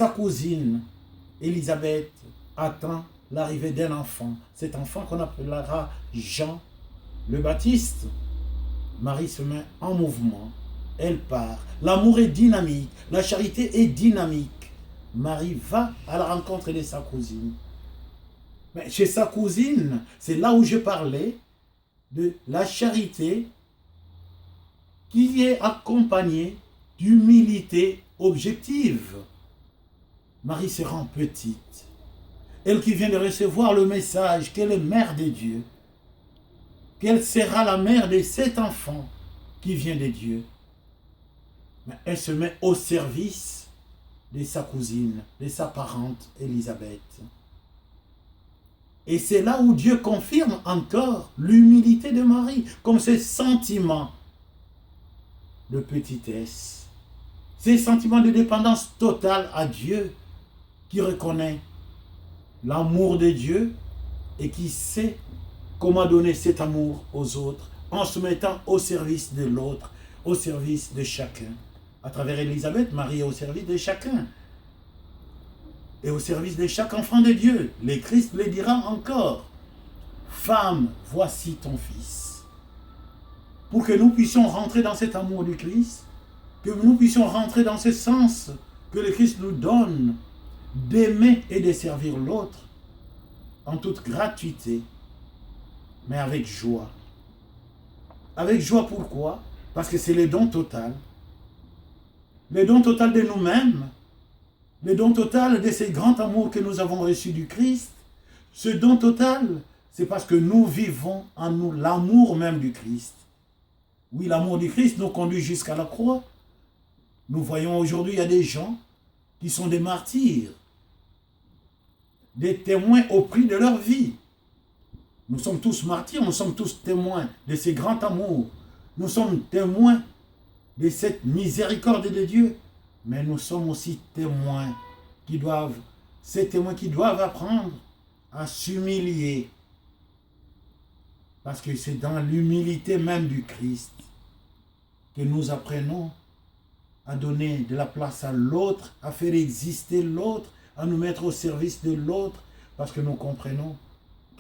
Sa cousine, Élisabeth, attend l'arrivée d'un enfant. Cet enfant qu'on appellera Jean le Baptiste. Marie se met en mouvement. Elle part. L'amour est dynamique. La charité est dynamique. Marie va à la rencontre de sa cousine. Mais chez sa cousine, c'est là où je parlais de la charité qui est accompagnée d'humilité objective. Marie se rend petite. Elle qui vient de recevoir le message qu'elle est mère de Dieu, qu'elle sera la mère de cet enfant qui vient de Dieu. Mais elle se met au service de sa cousine, de sa parente Élisabeth. Et c'est là où Dieu confirme encore l'humilité de Marie, comme ce sentiment de petitesse, ces sentiments de dépendance totale à Dieu, qui reconnaît l'amour de Dieu et qui sait comment donner cet amour aux autres en se mettant au service de l'autre, au service de chacun. À travers Élisabeth, Marie est au service de chacun et au service de chaque enfant de Dieu. Le Christ le dira encore. Femme, voici ton fils. Pour que nous puissions rentrer dans cet amour du Christ, que nous puissions rentrer dans ce sens que le Christ nous donne d'aimer et de servir l'autre en toute gratuité, mais avec joie. Avec joie, pourquoi? Parce que c'est le don total. Le don total de nous-mêmes, le don total de ce grand amour que nous avons reçu du Christ. Ce don total, c'est parce que nous vivons en nous l'amour même du Christ. Oui, l'amour du Christ nous conduit jusqu'à la croix. Nous voyons aujourd'hui, il y a des gens qui sont des martyrs, des témoins au prix de leur vie. Nous sommes tous martyrs, nous sommes tous témoins de ce grand amour. Nous sommes témoins de cette miséricorde de Dieu. Mais nous sommes aussi témoins ces témoins qui doivent apprendre à s'humilier. Parce que c'est dans l'humilité même du Christ que nous apprenons à donner de la place à l'autre, à faire exister l'autre, à nous mettre au service de l'autre, parce que nous comprenons